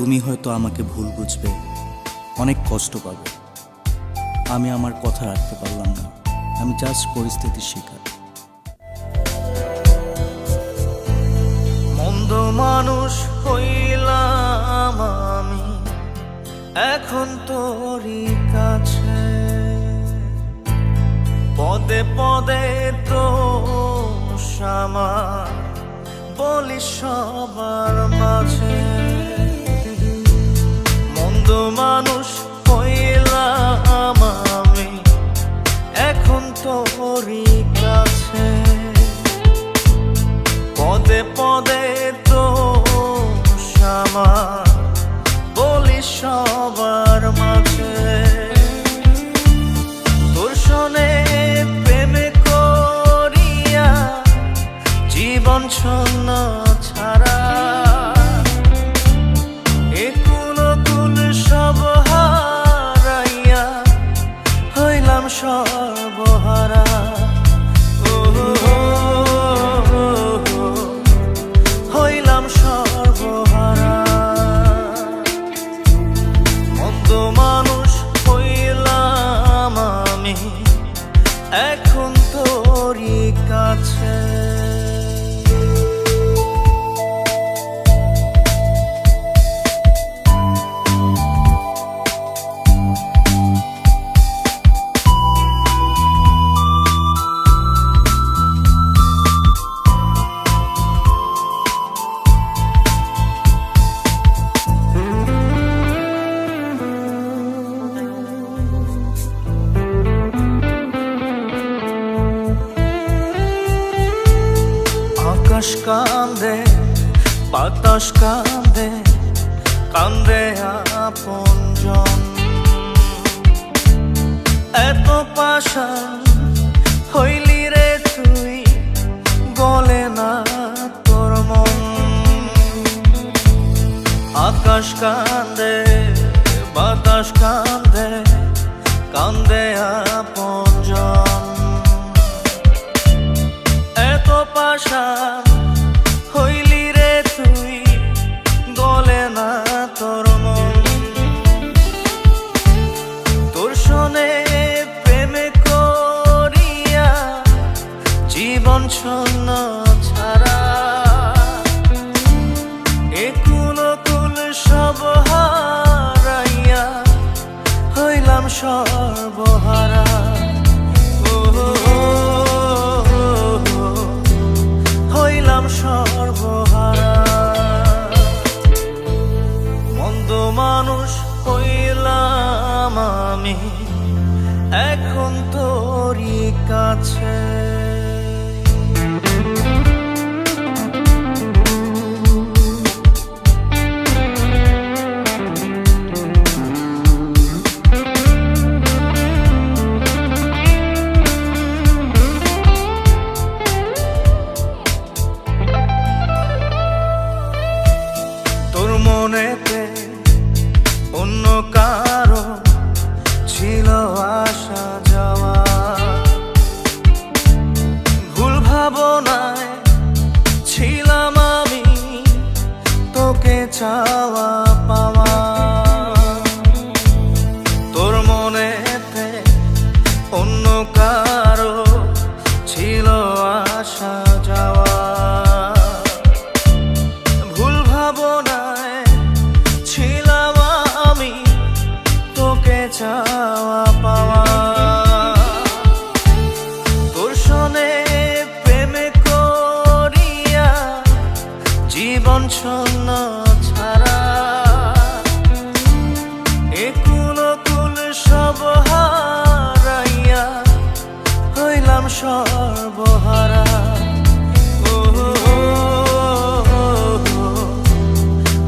তুমি হয়তো আমাকে ভুল বুঝবে, অনেক কষ্ট পাবে। আমি আমার কথা রাখতে পারলাম না, আমি জাস্ট পরিস্থিতির শিকার। মন্দ মানুষ হইলাম আমি এখন তোরই কাছে, পদে পদে দোষ আমার বলি সবার মাঝে। মন্দ মানুষ হইলাম আমি এখন তোরই কাছে, পদে পদে দোষ আমার বলি সবার মাঝে। তোর শোনে প্রেমে করিয়া জীবন শূন্য ছাড়া, একুল কুল সব হারাইয়া হইলাম সর্বহারা। হইলাম সর্বহারা। মন্দ মানুষ হইলাম আমি এখন তোরই কাছে। আকাশ কান্দে, বাতাস কান্দে, কান্দে আপনজন। এত পাষাণ হইলি রে তুই, গলে না তোর মন। আকাশ কান্দে, বাতাস কান্দে, কান্দে আপনজন। এত পাষাণ হইলি রে তুই, গলে না তোর মন। তোর শোনে প্রেমে করিয়া জীবন শূন্য ছাড়া, একুল কুল সব হারাইয়া হইলাম সর্বহারা। হইলাম সর্বহারা। মন্দ মানুষ হইলাম আমি এখন তোরই কাছে। তোর মনে প্রেমে করিয়া জীবন শূন্য ছাড়া, একুল কুল সব হারাইয়া হইলাম সর্বহারা। হইলাম সর্বহারা। মন্দ মানুষ হইলাম আমি এখন তোরই কাছে। তোর মনেতে অন্য কারো ছিল আসা যাওয়া, ভুল ভাবনায় ছিলাম আমি তোকে চাওয়া পাওয়া। তোর মনেতে অন্য কারো ছিল আসা যাওয়া, ভুল ভাবনায় ছিলাম আমি তোকে চাওয়া পাওয়া। তোর শোনে প্রেমে করিয়া জীবন শূন্য ছাড়া, একুল কুল সব হারাইয়া হইলাম সর্বহারা।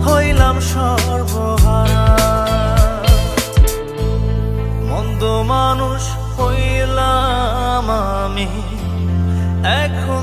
হইলাম সর্বহারা। মন্দ মানুষ হইলাম আমি এখন